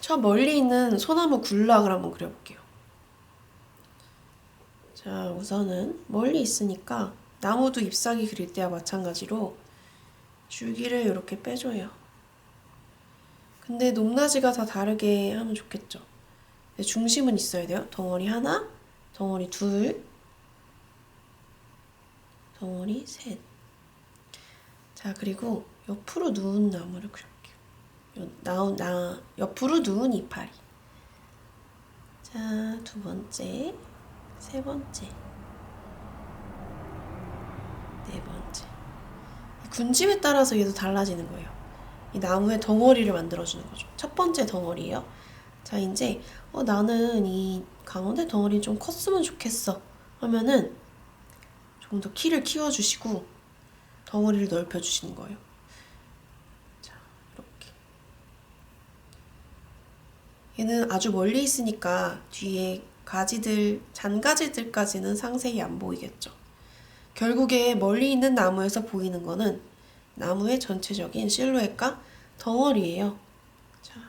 저 멀리 있는 소나무 군락을 한번 그려볼게요. 자, 우선은 멀리 있으니까 나무도 잎사귀 그릴 때와 마찬가지로 줄기를 이렇게 빼줘요. 근데 높낮이가 다 다르게 하면 좋겠죠. 중심은 있어야 돼요. 덩어리 하나, 덩어리 둘, 덩어리 셋. 자, 그리고 옆으로 누운 나무를 그려볼게요. 옆으로 누운 이파리. 자, 두 번째, 세 번째, 네 번째. 군집에 따라서 얘도 달라지는 거예요. 이 나무의 덩어리를 만들어주는 거죠. 첫 번째 덩어리예요. 자, 이제 나는 이 가운데 덩어리 좀 컸으면 좋겠어 하면은 조금 더 키를 키워주시고 덩어리를 넓혀주시는 거예요. 자, 이렇게. 얘는 아주 멀리 있으니까 뒤에 가지들, 잔가지들까지는 상세히 안 보이겠죠. 결국에 멀리 있는 나무에서 보이는 거는 나무의 전체적인 실루엣과 덩어리예요. 자,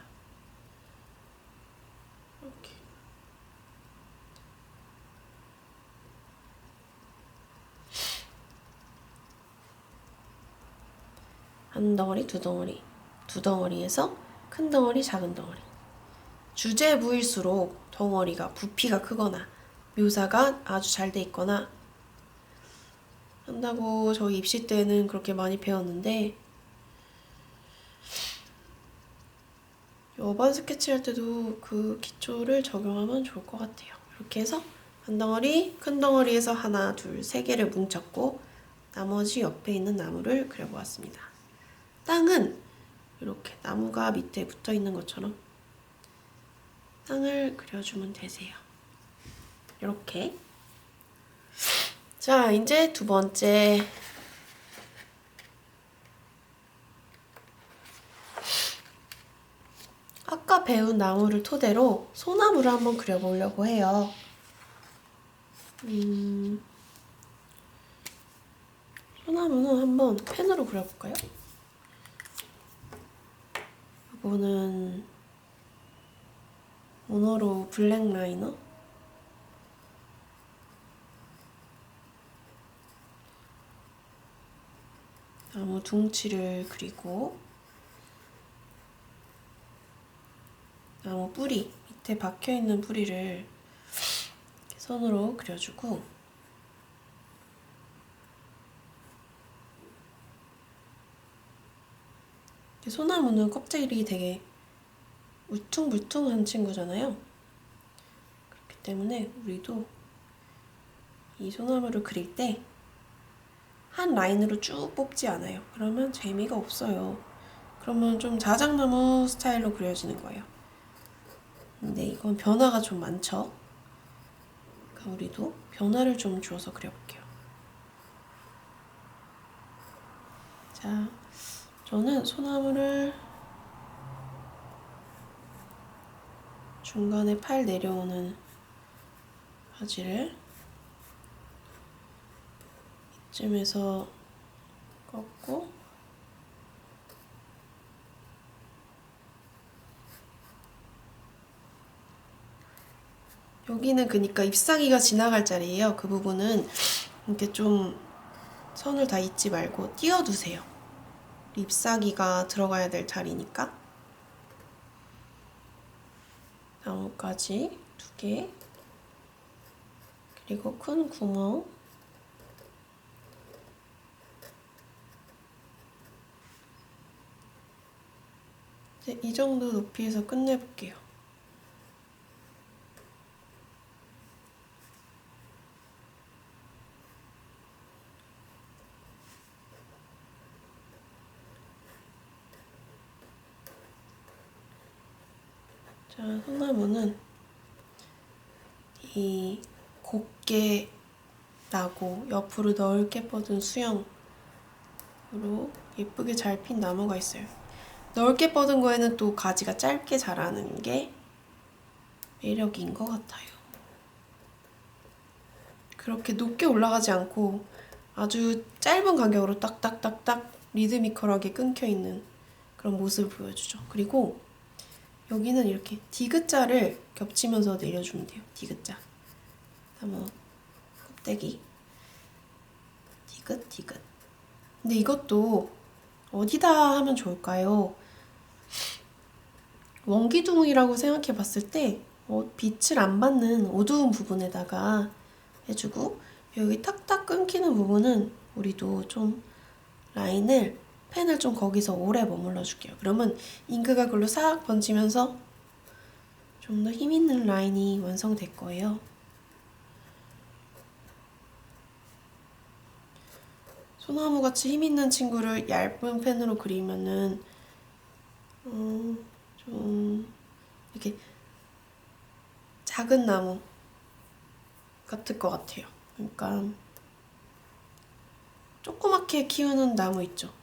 이렇게. 한 덩어리, 두 덩어리, 두 덩어리에서 큰 덩어리, 작은 덩어리. 주제부일수록 덩어리가 부피가 크거나 묘사가 아주 잘 돼 있거나 한다고 저희 입시 때는 그렇게 많이 배웠는데 어반 스케치 할 때도 그 기초를 적용하면 좋을 것 같아요. 이렇게 해서 한 덩어리, 큰 덩어리에서 하나, 둘, 세 개를 뭉쳤고 나머지 옆에 있는 나무를 그려보았습니다. 땅은 이렇게 나무가 밑에 붙어 있는 것처럼 땅을 그려주면 되세요. 이렇게. 자, 이제 두 번째. 아까 배운 나무를 토대로 소나무를 한번 그려보려고 해요. 소나무는 한번 펜으로 그려볼까요? 이거는 모노로 블랙 라이너. 나무 둥치를 그리고 나무 뿌리, 밑에 박혀있는 뿌리를 손으로 그려주고 소나무는 껍질이 되게 울퉁불퉁한 친구잖아요. 그렇기 때문에 우리도 이 소나무를 그릴 때 한 라인으로 쭉 뽑지 않아요. 그러면 재미가 없어요. 그러면 좀 자작나무 스타일로 그려지는 거예요. 근데 이건 변화가 좀 많죠. 그러니까 우리도 변화를 좀 주어서 그려볼게요. 자, 저는 소나무를 중간에 팔 내려오는 바지를 이쯤에서 꺾고 여기는 그러니까 잎사귀가 지나갈 자리예요. 그 부분은 이렇게 좀 선을 다 잇지 말고 띄워두세요. 잎사귀가 들어가야 될 자리니까. 나뭇가지 2개, 그리고 큰 구멍, 이제 이 정도 높이에서 끝내볼게요. 자, 소나무는 이 곱게 나고 옆으로 넓게 뻗은 수영으로 예쁘게 잘 핀 나무가 있어요. 넓게 뻗은 거에는 또 가지가 짧게 자라는 게 매력인 것 같아요. 그렇게 높게 올라가지 않고 아주 짧은 간격으로 딱딱딱딱 리드미컬하게 끊겨있는 그런 모습을 보여주죠. 그리고 여기는 이렇게 디귿자를 겹치면서 내려주면 돼요. 디귿자. 나무 껍데기. 디귿, 디귿. 근데 이것도 어디다 하면 좋을까요? 원기둥이라고 생각해 봤을 때 빛을 안 받는 어두운 부분에다가 해주고, 여기 탁탁 끊기는 부분은 우리도 좀 라인을, 펜을 좀 거기서 오래 머물러 줄게요. 그러면 잉크가 글로 싹 번지면서 좀 더 힘 있는 라인이 완성될 거예요. 소나무같이 힘 있는 친구를 얇은 펜으로 그리면은 좀 이렇게 작은 나무 같을 것 같아요. 그러니까 조그맣게 키우는 나무 있죠.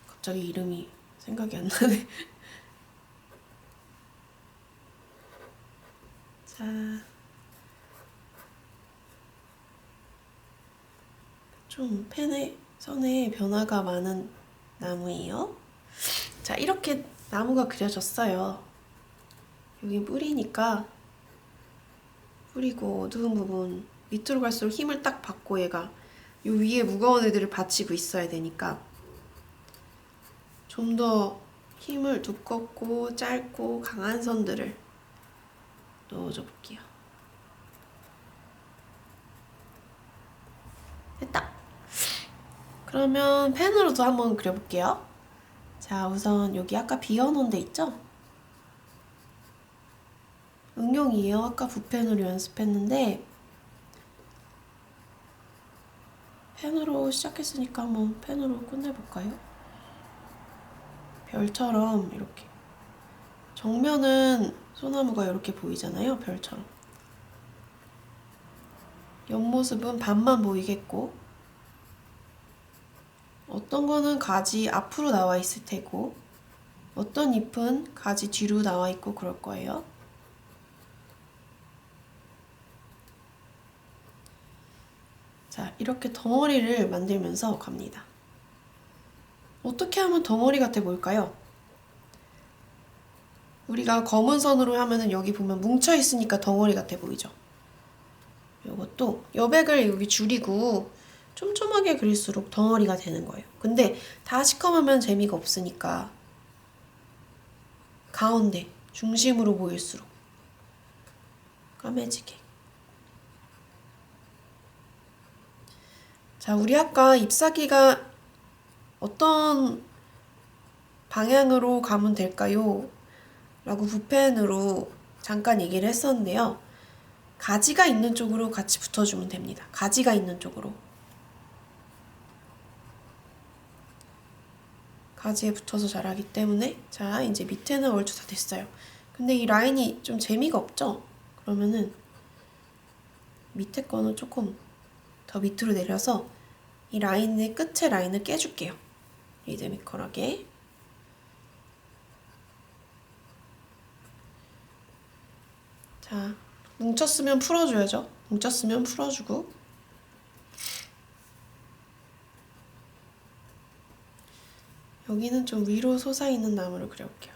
갑자기 이름이 생각이 안 나네. 자, 좀 펜의 선에 변화가 많은 나무예요. 자, 이렇게 나무가 그려졌어요. 여기 뿌리니까, 뿌리고 어두운 부분 밑으로 갈수록 힘을 딱 받고 얘가 요 위에 무거운 애들을 받치고 있어야 되니까 좀 더 힘을 두껍고 짧고 강한 선들을 넣어줘 볼게요. 됐다. 그러면 펜으로도 한번 그려볼게요. 자, 우선 여기 아까 비워놓은 데 있죠? 응용이에요. 아까 붓펜으로 연습했는데 펜으로 시작했으니까 한번 펜으로 끝내볼까요? 별처럼 이렇게 정면은 소나무가 이렇게 보이잖아요. 별처럼. 옆모습은 반만 보이겠고, 어떤 거는 가지 앞으로 나와 있을 테고, 어떤 잎은 가지 뒤로 나와 있고 그럴 거예요. 자, 이렇게 덩어리를 만들면서 갑니다. 어떻게 하면 덩어리 같아 보일까요? 우리가 검은 선으로 하면은 여기 보면 뭉쳐 있으니까 덩어리 같아 보이죠? 이것도 여백을 여기 줄이고 촘촘하게 그릴수록 덩어리가 되는 거예요. 근데 다 시커매면 재미가 없으니까 가운데 중심으로 보일수록 까매지게. 자, 우리 아까 잎사귀가 어떤 방향으로 가면 될까요? 라고 붓펜으로 잠깐 얘기를 했었는데요. 가지가 있는 쪽으로 같이 붙여주면 됩니다. 가지가 있는 쪽으로. 가지에 붙어서 자라기 때문에. 자, 이제 밑에는 얼추 다 됐어요. 근데 이 라인이 좀 재미가 없죠? 그러면은 밑에 거는 조금 더 밑으로 내려서 이 라인의 끝에 라인을 깨줄게요. 리드미컬하게. 자, 뭉쳤으면 풀어줘야죠. 뭉쳤으면 풀어주고. 여기는 좀 위로 솟아있는 나무를 그려볼게요.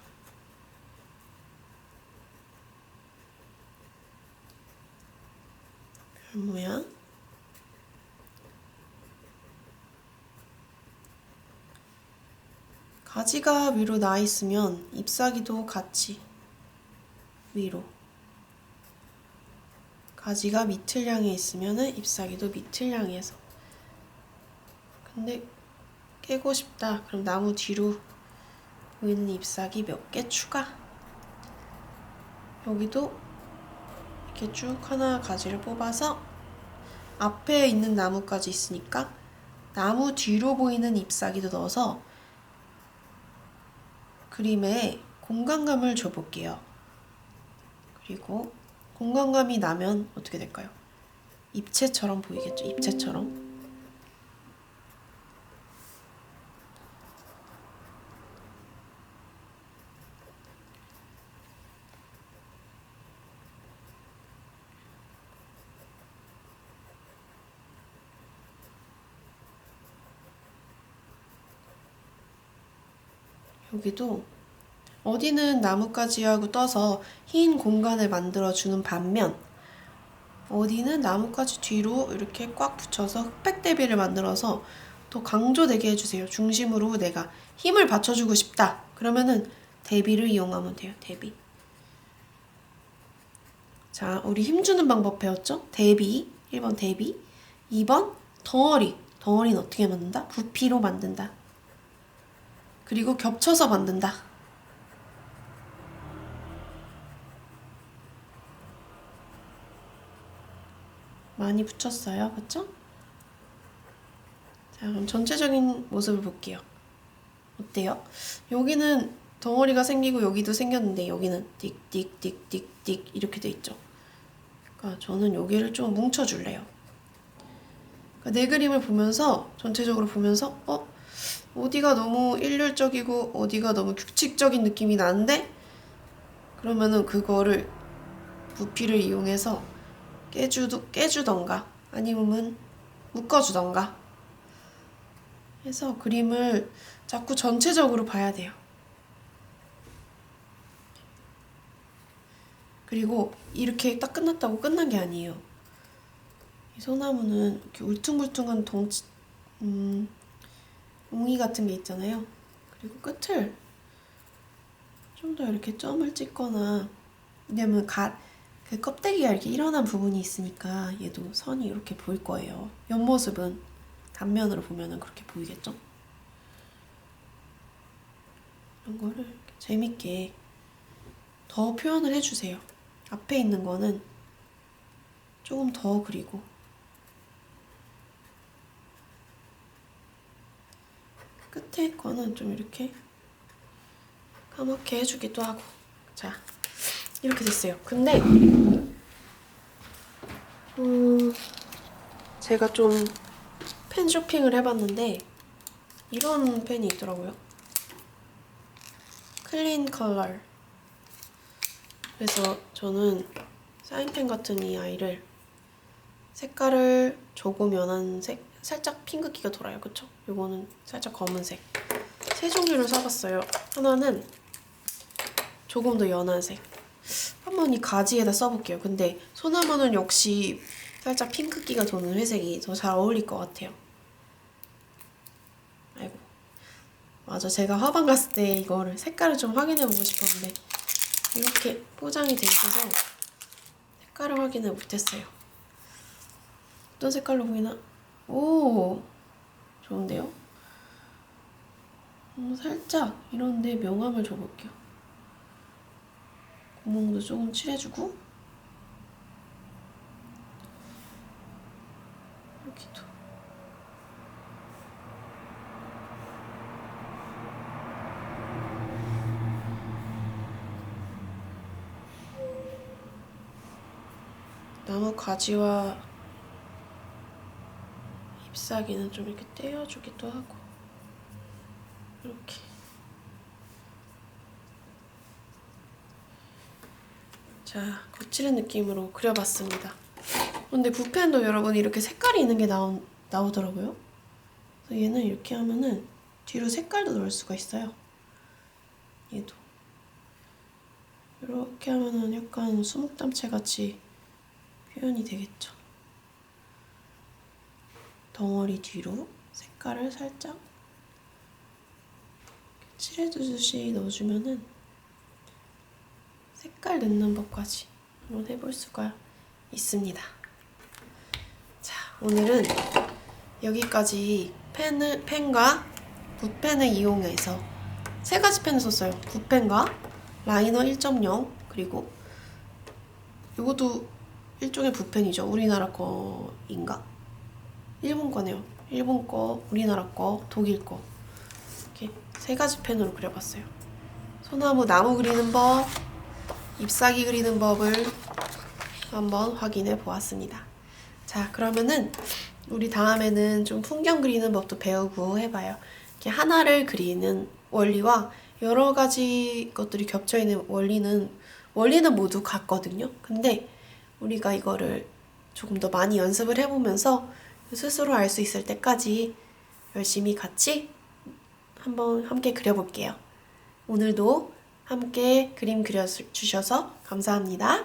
별 모양. 가지가 위로 나 있으면 잎사귀도 같이 위로. 가지가 밑을 향해 있으면 잎사귀도 밑을 향해서. 근데 깨고 싶다. 그럼 나무 뒤로 보이는 잎사귀 몇 개 추가. 여기도 이렇게 쭉 하나 가지를 뽑아서 앞에 있는 나무까지 있으니까 나무 뒤로 보이는 잎사귀도 넣어서 그림에 공간감을 줘볼게요. 그리고 공간감이 나면 어떻게 될까요? 입체처럼 보이겠죠? 입체처럼. 여기도 어디는 나뭇가지하고 떠서 흰 공간을 만들어주는 반면 어디는 나뭇가지 뒤로 이렇게 꽉 붙여서 흑백 대비를 만들어서 더 강조되게 해주세요. 중심으로 내가 힘을 받쳐주고 싶다. 그러면은 대비를 이용하면 돼요. 대비. 자, 우리 힘주는 방법 배웠죠? 대비. 1번 대비. 2번 덩어리. 덩어리는 어떻게 만든다? 부피로 만든다. 그리고 겹쳐서 만든다. 많이 붙였어요. 그쵸? 자, 그럼 전체적인 모습을 볼게요. 어때요? 여기는 덩어리가 생기고 여기도 생겼는데 여기는 띡띡띡띡띡 이렇게 돼 있죠. 그러니까 저는 여기를 좀 뭉쳐줄래요. 그러니까 내 그림을 보면서 전체적으로 보면서 어디가 너무 일률적이고 어디가 너무 규칙적인 느낌이 나는데 그러면은 그거를 부피를 이용해서 깨주던가 아니면 묶어주던가 해서 그림을 자꾸 전체적으로 봐야 돼요. 그리고 이렇게 딱 끝났다고 끝난 게 아니에요. 이 소나무는 이렇게 울퉁불퉁한 웅이 같은 게 있잖아요. 그리고 끝을 좀 더 이렇게 점을 찍거나 왜냐면 그 껍데기가 이렇게 일어난 부분이 있으니까 얘도 선이 이렇게 보일 거예요. 옆모습은 단면으로 보면은 그렇게 보이겠죠? 이런 거를 이렇게 재밌게 더 표현을 해주세요. 앞에 있는 거는 조금 더 그리고 끝에 거는 좀 이렇게 까맣게 해주기도 하고. 자, 이렇게 됐어요. 근데 제가 좀 펜 쇼핑을 해봤는데 이런 펜이 있더라고요. 클린 컬러. 그래서 저는 사인펜 같은 이 아이를 색깔을 조금 연한 색, 살짝 핑크기가 돌아요. 그쵸? 요거는 살짝 검은색. 세 종류를 사봤어요. 하나는 조금 더 연한 색. 한번 이 가지에다 써볼게요. 근데 소나무는 역시 살짝 핑크기가 도는 회색이 더 잘 어울릴 것 같아요. 아이고. 맞아. 제가 화방 갔을 때 이거를 색깔을 좀 확인해보고 싶었는데 이렇게 포장이 돼 있어서 색깔을 확인을 못했어요. 어떤 색깔로 보이나? 오! 좋은데요? 살짝 이런데 명암을 줘볼게요. 구멍도 조금 칠해주고 여기도 나무 가지와 잎사귀는 좀 이렇게 떼어주기도 하고 이렇게 자, 거칠은 느낌으로 그려봤습니다. 근데 붓펜도 여러분 이렇게 색깔이 있는 게 나오더라고요. 그래서 얘는 이렇게 하면은 뒤로 색깔도 넣을 수가 있어요. 얘도 이렇게 하면은 약간 수묵담채 같이 표현이 되겠죠. 덩어리 뒤로 색깔을 살짝 칠해주듯이 넣어주면은 색깔 넣는 법까지 한번 해볼 수가 있습니다. 자, 오늘은 여기까지 펜과 붓펜을 이용해서 세 가지 펜을 썼어요. 붓펜과 라이너 1.0 그리고 이것도 일종의 붓펜이죠. 우리나라 거인가? 일본 거네요. 일본 거, 우리나라 거, 독일 거 이렇게 세 가지 펜으로 그려봤어요. 소나무 나무 그리는 법, 잎사귀 그리는 법을 한번 확인해 보았습니다. 자, 그러면은 우리 다음에는 좀 풍경 그리는 법도 배우고 해봐요. 이렇게 하나를 그리는 원리와 여러 가지 것들이 겹쳐있는 원리는 모두 같거든요. 근데 우리가 이거를 조금 더 많이 연습을 해보면서 스스로 알 수 있을 때까지 열심히 같이 한번 함께 그려볼게요. 오늘도 함께 그림 그려주셔서 감사합니다.